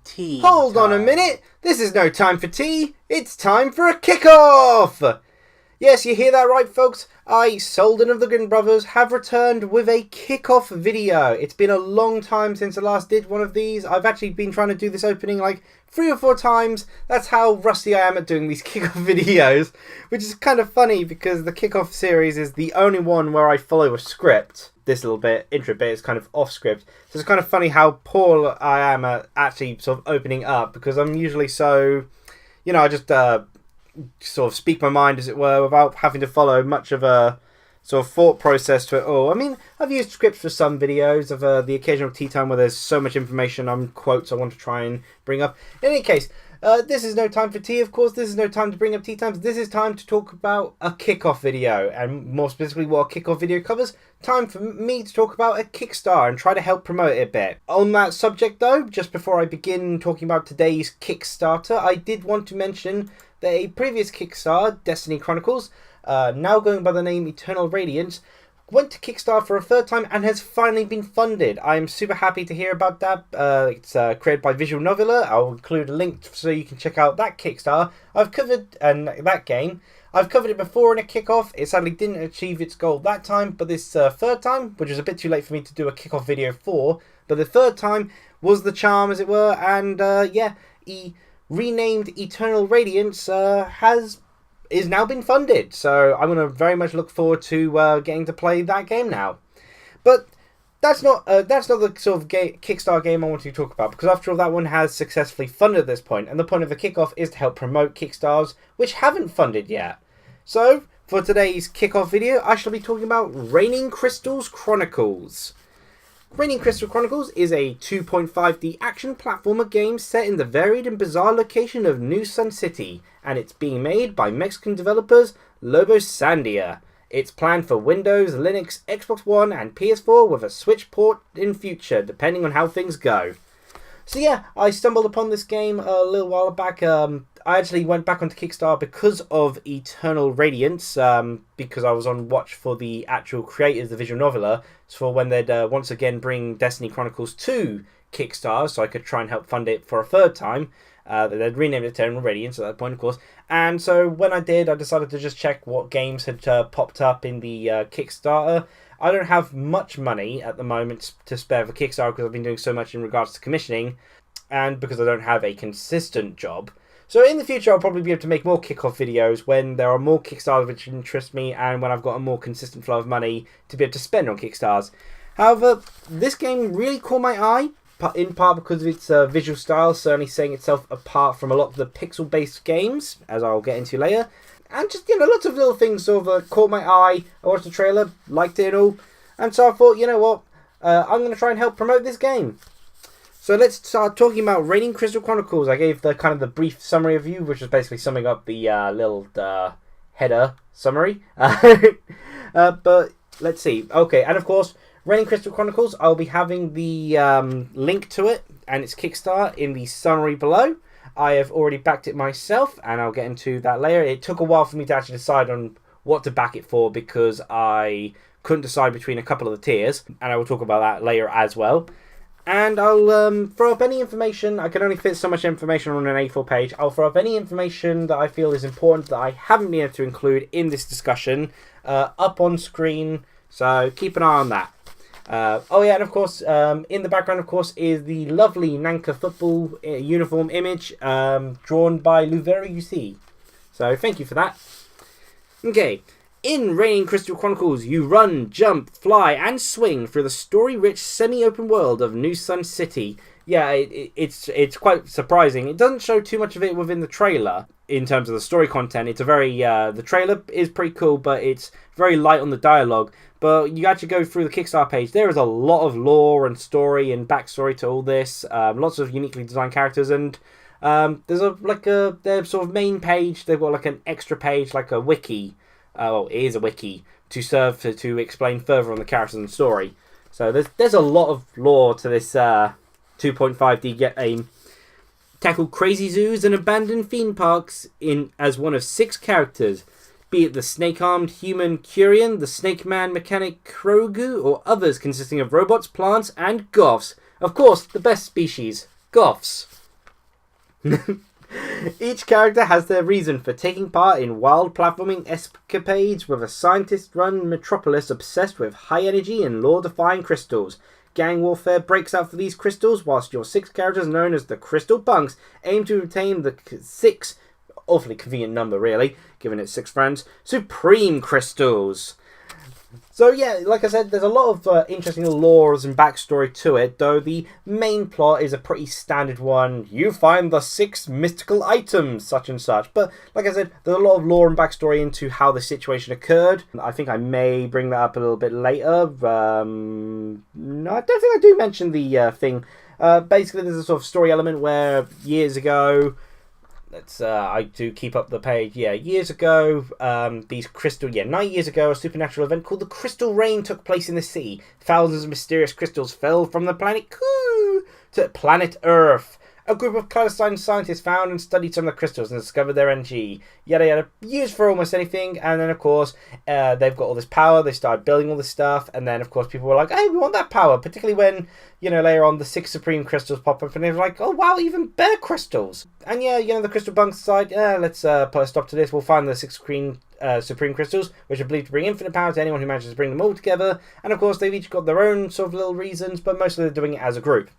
Tea Hold on a minute! This is no time for tea, it's time for a kickoff! Yes, you hear that right, folks? I, Souldin of the Grin brothers, have returned with a kickoff video. It's been a long time since I last did one of these. I've actually been trying to do this opening like 3 or 4 times. That's how rusty I am at doing these kickoff videos, which is kind of funny because the kickoff series is the only one where I follow a script. This little bit, intro bit, is kind of off script. So it's kind of funny how poor I am at actually sort of opening up, because I'm usually so, I just sort of speak my mind, as it were, without having to follow much of a sort of thought process to it all. I mean, I've used scripts for some videos of the occasional tea time where there's so much information on quotes I want to try and bring up. In any case, this is no time for tea, of course. This is no time to bring up tea times. This is time to talk about a kickoff video, and more specifically what a kickoff video covers. Time for me to talk about a Kickstarter and try to help promote it a bit. On that subject though, just before I begin talking about today's Kickstarter, I did want to mention that a previous Kickstarter, Destiny Chronicles, now going by the name Eternal Radiance, went to Kickstarter for a 3rd time and has finally been funded. I'm super happy to hear about that. It's created by Visual Novella. I'll include a link so you can check out that Kickstarter. I've covered that game. I've covered it before in a kickoff. It sadly didn't achieve its goal that time, but this 3rd time, which was a bit too late for me to do a kickoff video for, but the 3rd time was the charm, as it were, and renamed Eternal Radiance is now been funded, so I'm going to very much look forward to getting to play that game now. But that's not the sort of Kickstarter game I want to talk about, because after all, that one has successfully funded at this point, and the point of the kickoff is to help promote Kickstarters which haven't funded yet. So for today's kickoff video, I shall be talking about RainingCrystals Chronicles. RainingCrystals Chronicles is a 2.5D action platformer game set in the varied and bizarre location of New Sun City, and it's being made by Mexican developers Lobo Sandia. It's planned for Windows, Linux, Xbox One, and PS4 with a Switch port in future, depending on how things go. So yeah, I stumbled upon this game a little while back. I actually went back onto Kickstarter because of Eternal Radiance, because I was on watch for the actual creators, the visual novella, for when they'd once again bring Destiny Chronicles to Kickstarter, so I could try and help fund it for a 3rd time. They'd renamed it Eternal Radiance at that point, of course. And so when I did, I decided to just check what games had popped up in the Kickstarter. I don't have much money at the moment to spare for Kickstarter because I've been doing so much in regards to commissioning, and because I don't have a consistent job. So in the future, I'll probably be able to make more kickoff videos when there are more Kickstarters which interest me, and when I've got a more consistent flow of money to be able to spend on Kickstarters. However, this game really caught my eye, in part because of its visual style, certainly setting itself apart from a lot of the pixel-based games, as I'll get into later. And just, lots of little things sort of caught my eye. I watched the trailer, liked it and all. And so I thought, you know what, I'm going to try and help promote this game. So let's start talking about RainingCrystals Chronicles. I gave the kind of the brief summary of you, which was basically summing up the little header summary. But let's see. Okay, and of course, RainingCrystals Chronicles, I'll be having the link to it and its Kickstarter in the summary below. I have already backed it myself, and I'll get into that later. It took a while for me to actually decide on what to back it for, because I couldn't decide between a couple of the tiers, and I will talk about that later as well. And I'll throw up any information. I can only fit so much information on an A4 page. I'll throw up any information that I feel is important that I haven't been able to include in this discussion up on screen, so keep an eye on that. And of course, in the background, of course, is the lovely Nanka football uniform image drawn by Louvera UC. So thank you for that. Okay, in RainingCrystals Chronicles, you run, jump, fly, and swing through the story-rich semi-open world of New Sun City. Yeah, it's quite surprising. It doesn't show too much of it within the trailer in terms of the story content. It's a very the trailer is pretty cool, but it's very light on the dialogue. But you actually go through the Kickstarter page, there is a lot of lore and story and backstory to all this. Lots of uniquely designed characters, and there's their sort of main page. They've got like an extra page, like a wiki. It is a wiki to serve to explain further on the characters and story. So there's a lot of lore to this 2.5D game. Tackle crazy zoos and abandoned theme parks as one of 6 characters. Be it the snake-armed human Curian, the snake man mechanic Krogu, or others consisting of robots, plants, and goths. Of course, the best species, goths. Each character has their reason for taking part in wild platforming escapades with a scientist-run metropolis obsessed with high energy and law-defying crystals. Gang warfare breaks out for these crystals, whilst your 6 characters, known as the Crystal Punks, aim to obtain the 6, awfully convenient number really, given it's 6 friends, Supreme Crystals. So yeah, like I said, there's a lot of interesting lores and backstory to it, though the main plot is a pretty standard one. You find the 6 mystical items, such and such. But like I said, there's a lot of lore and backstory into how the situation occurred. I think I may bring that up a little bit later. No, I don't think I do mention the thing. Basically, there's a sort of story element where years ago... I do keep up the page. Yeah, years ago, 9 years ago, a supernatural event called the Crystal Rain took place in the sea. Thousands of mysterious crystals fell from the planet to planet Earth. A group of clandestine scientists found and studied some of the crystals and discovered their energy. Yada yada, used for almost anything. And then, of course, they've got all this power. They started building all this stuff. And then, of course, people were like, hey, we want that power. Particularly when, later on, the 6 Supreme Crystals pop up. And they're like, oh, wow, even better crystals. And yeah, the Crystal Bunks decide, let's put a stop to this. We'll find the 6 Supreme Crystals, which are believed to bring infinite power to anyone who manages to bring them all together. And, of course, they've each got their own sort of little reasons. But mostly they're doing it as a group.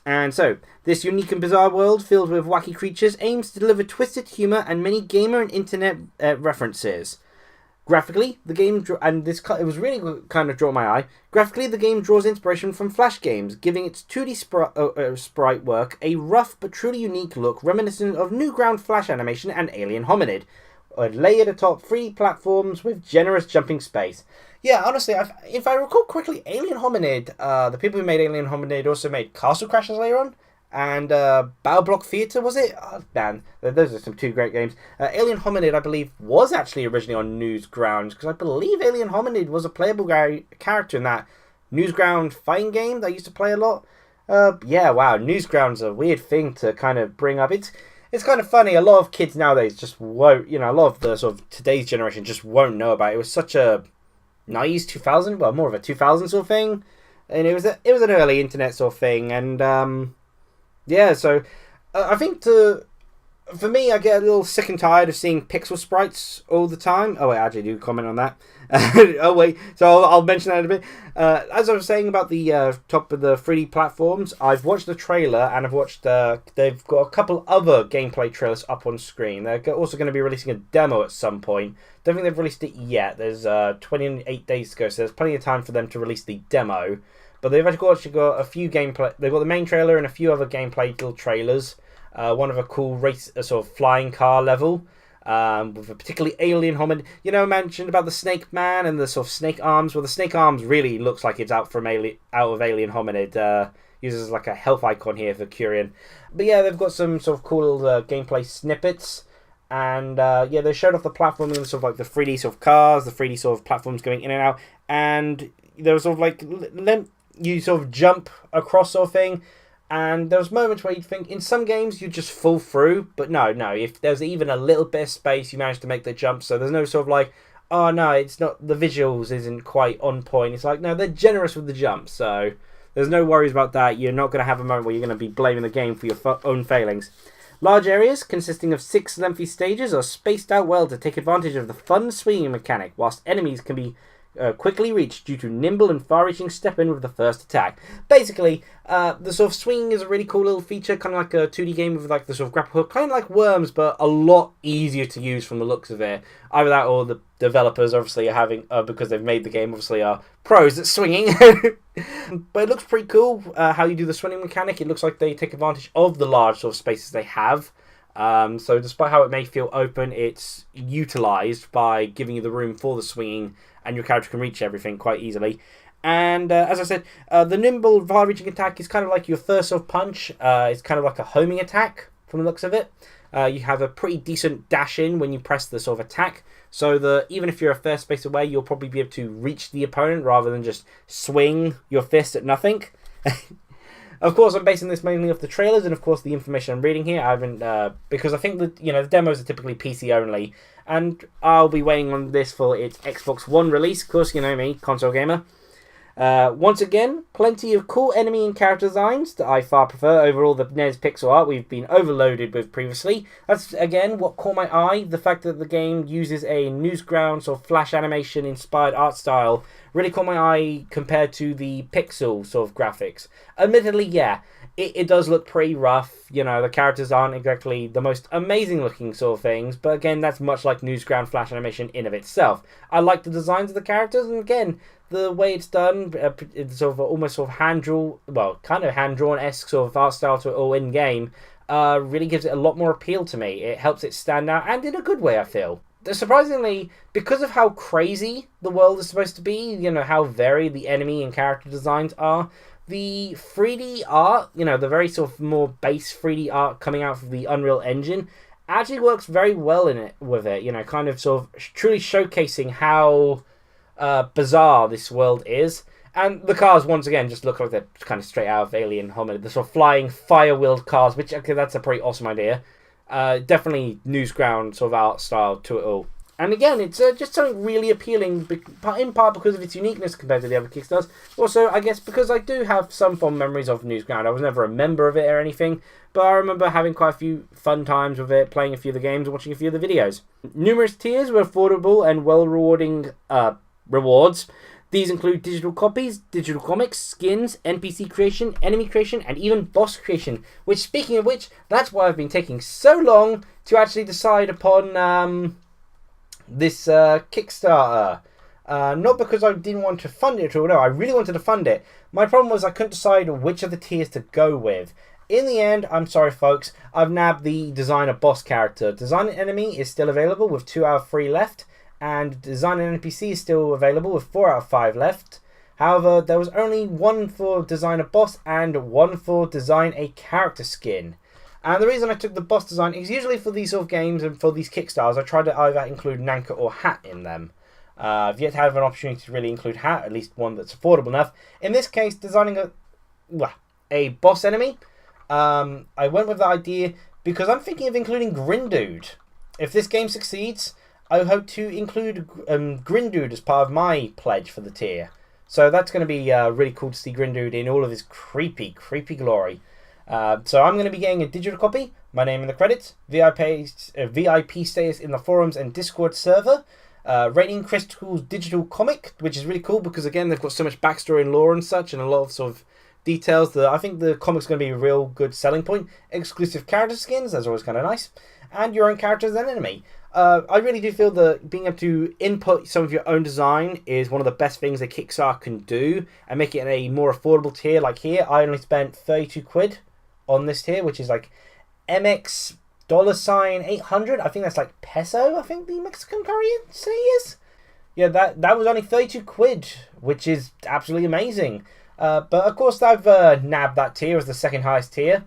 And so, this unique and bizarre world filled with wacky creatures aims to deliver twisted humour and many gamer and internet references. Graphically, the game it was really kind of drawn my eye. Graphically, the game draws inspiration from Flash games, giving its 2D sprite work a rough but truly unique look reminiscent of Newground Flash animation and Alien Hominid, layered atop 3D platforms with generous jumping space. Yeah, honestly, if I recall correctly, Alien Hominid, the people who made Alien Hominid also made Castle Crashers later on, and Battle Block Theater, was it? Oh, man, those are some 2 great games. Alien Hominid, I believe, was actually originally on Newgrounds, because I believe Alien Hominid was a playable character in that Newground fighting game that I used to play a lot. Yeah, wow, Newground's a weird thing to kind of bring up. It's kind of funny, a lot of kids nowadays just won't, a lot of the sort of today's generation just won't know about it. It was such a 90s, 2000, well, more of a 2000 sort of thing, and it was an early internet sort of thing, and yeah, so I think for me, I get a little sick and tired of seeing pixel sprites all the time. Oh wait, I actually do comment on that. Oh wait, so I'll mention that in a bit. As I was saying about the top of the 3D platforms, I've watched the trailer and I've watched. They've got a couple other gameplay trailers up on screen. They're also going to be releasing a demo at some point. Don't think they've released it yet. There's 28 days to go, so there's plenty of time for them to release the demo. But they've actually got a few gameplay. They've got the main trailer and a few other gameplay little trailers. One of a cool race, a sort of flying car level, with a particularly alien hominid. I mentioned about the Snake Man and the sort of snake arms. Well, the snake arms really looks like it's out of Alien Hominid. Uses like a health icon here for Curian. But yeah, they've got some sort of cool gameplay snippets. And yeah, they showed off the platforming and sort of like the 3D sort of cars, the 3D sort of platforms going in and out. And there was sort of like, you sort of jump across sort of thing. And there was moments where you'd think, in some games, you'd just fall through. But no, if there's even a little bit of space, you manage to make the jump. So there's no sort of like, oh no, it's not, the visuals isn't quite on point. It's like, no, they're generous with the jump. So there's no worries about that. You're not going to have a moment where you're going to be blaming the game for your own failings. Large areas, consisting of 6 lengthy stages, are spaced out well to take advantage of the fun swinging mechanic, whilst enemies can be quickly reached due to nimble and far-reaching step-in with the first attack. Basically, the sort of swinging is a really cool little feature, kind of like a 2D game with like the sort of grapple hook, kind of like Worms, but a lot easier to use from the looks of it. Either that or the developers obviously are having, because they've made the game, obviously are pros at swinging. But it looks pretty cool how you do the swinging mechanic. It looks like they take advantage of the large sort of spaces they have. So despite how it may feel open, it's utilised by giving you the room for the swinging, and your character can reach everything quite easily. And as I said, the nimble, far-reaching attack is kind of like your first sort of punch. It's kind of like a homing attack from the looks of it. You have a pretty decent dash in when you press the sort of attack. So even if you're a fair space away, you'll probably be able to reach the opponent rather than just swing your fist at nothing. Of course, I'm basing this mainly off the trailers and, of course, the information I'm reading here. I haven't, because I think that, the demos are typically PC only, and I'll be waiting on this for its Xbox One release. Of course, you know me, console gamer. Once again, plenty of cool enemy and character designs that I far prefer over all the NES pixel art we've been overloaded with previously. That's, again, what caught my eye. The fact that the game uses a Newsgrounds or Flash animation inspired art style really caught my eye compared to the pixel sort of graphics. Admittedly, yeah, it does look pretty rough. You know, the characters aren't exactly the most amazing looking sort of things, but again, that's much like Newsground Flash animation in of itself. I like the designs of the characters, and again, the way it's done, it's sort of almost sort of hand-drawn, well, kind of hand-drawn-esque sort of art style to it all in-game, really gives it a lot more appeal to me. It helps it stand out, and in a good way, I feel. Surprisingly, because of how crazy the world is supposed to be, you know, how varied the enemy and character designs are, the 3D art, you know, the very sort of more base 3D art coming out of the Unreal Engine actually works very well in it with it, you know, kind of sort of truly showcasing how bizarre this world is. And the cars, once again, just look like they're kind of straight out of Alien Hominid. The sort of flying, fire-wheeled cars, which, okay, that's a pretty awesome idea. Definitely Newsground sort of art style to it all. And again, it's just something really appealing, in part because of its uniqueness compared to the other Kickstarters. Also, I guess because I do have some fond memories of Newsground. I was never a member of it or anything, but I remember having quite a few fun times with it, playing a few of the games and watching a few of the videos. Numerous tiers were affordable and well-rewarding rewards. These include digital copies, digital comics, skins, NPC creation, enemy creation, and even boss creation. Which, speaking of which, that's why I've been taking so long to actually decide upon this Kickstarter. Not because I didn't want to fund it at all, no, I really wanted to fund it. My problem was I couldn't decide which of the tiers to go with. In the end, I'm sorry folks, I've nabbed the designer boss character. Design an enemy is still available with 2 out of 3 left, and design an NPC is still available with 4 out of 5 left. However, there was only 1 for design a boss and 1 for design a character skin. And the reason I took the boss design is usually for these sort of games and for these Kickstarters, I try to either include Nanka or Hat in them. I've yet to have an opportunity to really include Hat, at least one that's affordable enough. In this case, designing a boss enemy, I went with the idea because I'm thinking of including Grin Dude. If this game succeeds, I hope to include Grin Dude as part of my pledge for the tier. So that's going to be really cool to see Grin Dude in all of his creepy, creepy glory. So I'm going to be getting a digital copy, my name in the credits, VIP status in the forums and Discord server, RainingCrystals digital comic, which is really cool because, again, they've got so much backstory and lore and such, and a lot of sort of details that I think the comic's going to be a real good selling point. Exclusive character skins, that's always kind of nice, and your own characters and enemy. I really do feel that being able to input some of your own design is one of the best things a Kickstarter can do, and make it in a more affordable tier. Like here, I only spent 32 quid on this tier, which is like MX $800. I think that's like peso, I think the Mexican currency is. Yeah, that was only 32 quid, which is absolutely amazing. But of course, I've nabbed that tier as the second highest tier.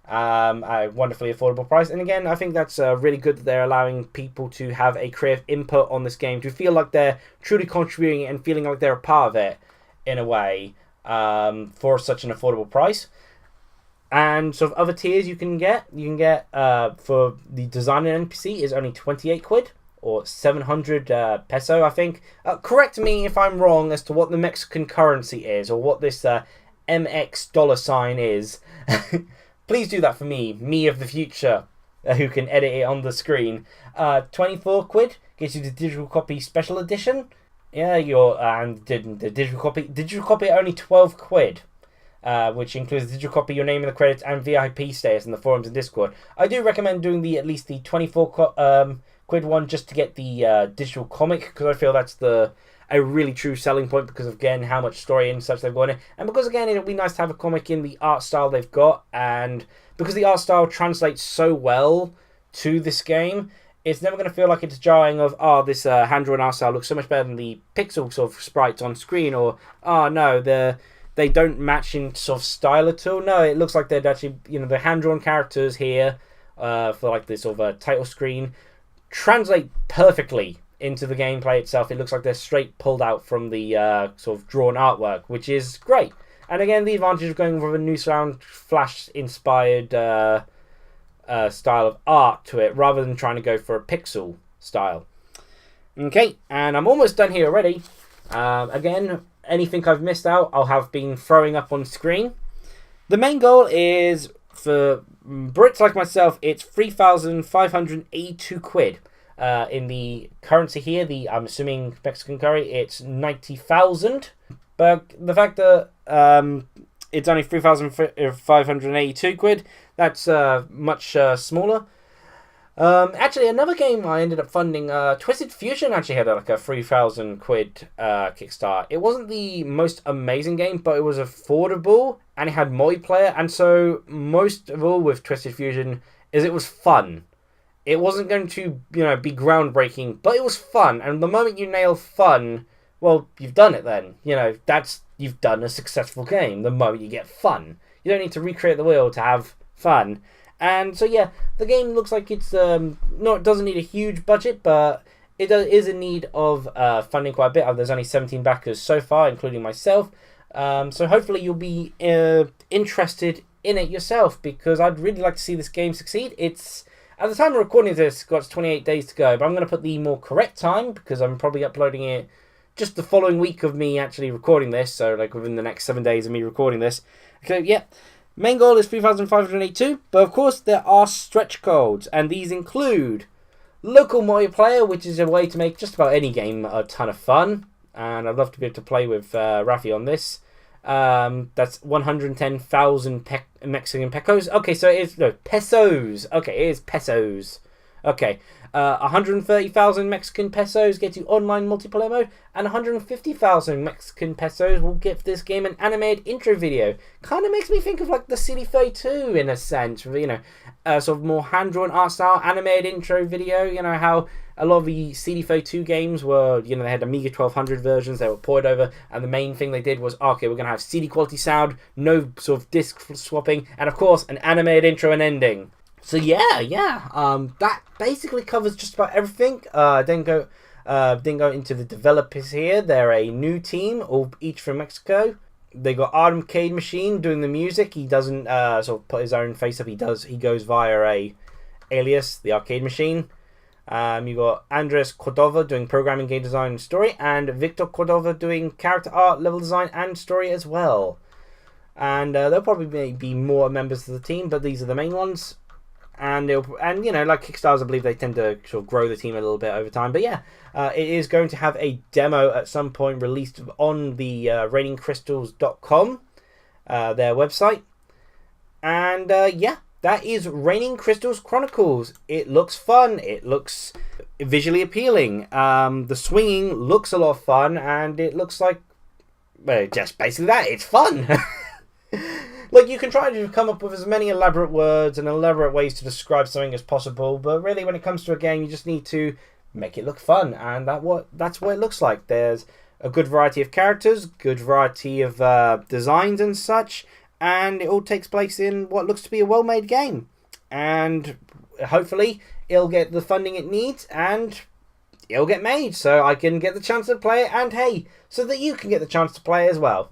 A wonderfully affordable price, and again, I think that's really good that they're allowing people to have a creative input on this game, to feel like they're truly contributing and feeling like they're a part of it in a way, for such an affordable price. And sort of other tiers you can get for the designer NPC is only 28 quid or 700 peso, I think. Correct me if I'm wrong as to what the Mexican currency is, or what this MX dollar sign is. Please do that for me of the future, who can edit it on the screen. 24 quid gets you the digital copy special edition. Yeah, and the digital copy only 12 quid, which includes the digital copy, your name in the credits, and VIP status in the forums and Discord. I do recommend doing at least the 24 quid one just to get the digital comic, because I feel that's a really true selling point, because of, again, how much story and such they've got in it, and because, again, it'll be nice to have a comic in the art style they've got, and because the art style translates so well to this game, it's never going to feel like it's jarring of, this hand-drawn art style looks so much better than the pixel sort of sprites on screen, or, no, they don't match in sort of style at all. No, it looks like they're actually, the hand-drawn characters here, for like this sort of title screen, translate perfectly into the gameplay itself. It looks like they're straight pulled out from the sort of drawn artwork, which is great. And again, the advantage of going with a new sound Flash-inspired style of art to it, rather than trying to go for a pixel style. Okay, and I'm almost done here already. Again, anything I've missed out, I'll have been throwing up on screen. The main goal is, for Brits like myself, it's 3,582 quid. In the currency here, I'm assuming Mexican curry, it's 90,000. But the fact that it's only 3,582 quid, that's much smaller. Actually, another game I ended up funding, Twisted Fusion actually had like a 3,000 quid Kickstarter. It wasn't the most amazing game, but it was affordable and it had multiplayer. And so, most of all with Twisted Fusion is it was fun. It wasn't going to, be groundbreaking, but it was fun. And the moment you nail fun, well, you've done it then. You've done a successful game the moment you get fun. You don't need to recreate the wheel to have fun. And so, yeah, the game looks like it's, it doesn't need a huge budget, but it is in need of funding quite a bit. There's only 17 backers so far, including myself. So hopefully you'll be interested in it yourself, because I'd really like to see this game succeed. It's, at the time of recording this, got 28 days to go, but I'm going to put the more correct time, because I'm probably uploading it just the following week of me actually recording this, so like within the next 7 days of me recording this. So, yeah. Main goal is 3,582, but of course there are stretch goals, and these include local multiplayer, which is a way to make just about any game a ton of fun, and I'd love to be able to play with Rafi on this. That's 110,000 Mexican pesos. Okay, so it is pesos. Okay, it is pesos. Okay, 130,000 Mexican pesos gets you online multiplayer mode, and 150,000 Mexican pesos will give this game an animated intro video. Kind of makes me think of like the CD32 in a sense, sort of more hand-drawn art style animated intro video. How a lot of the CD32 games were, they had Amiga 1200 versions, they were ported over, and the main thing they did was, okay, we're going to have CD quality sound, no sort of disc swapping, and of course, an animated intro and ending. So that basically covers just about everything. Didn't go into the developers here. They're a new team, each from Mexico. They got Arcade Machine doing the music. He doesn't sort of put his own face up. He goes via a alias, the Arcade Machine. You got Andres Cordova doing programming, game design, and story, and Victor Cordova doing character art, level design, and story as well. And there'll probably be more members of the team, but these are the main ones. And like Kickstarters, I believe they tend to sort of grow the team a little bit over time. But yeah, it is going to have a demo at some point released on the RainingCrystals.com, their website. And that is RainingCrystals Chronicles. It looks fun. It looks visually appealing. The swinging looks a lot of fun, and it looks like, well, just basically that. It's fun. Like, you can try to come up with as many elaborate words and elaborate ways to describe something as possible, but really when it comes to a game, you just need to make it look fun, and that's what it looks like. There's a good variety of characters, good variety of designs and such, and it all takes place in what looks to be a well-made game. And hopefully it'll get the funding it needs, and it'll get made, so I can get the chance to play it, and hey, so that you can get the chance to play as well.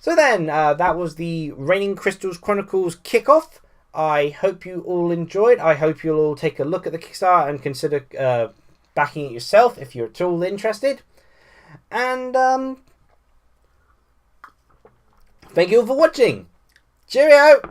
So then, that was the RainingCrystals Chronicles kickoff. I hope you all enjoyed. I hope you'll all take a look at the Kickstarter and consider backing it yourself if you're at all interested. And thank you all for watching. Cheerio!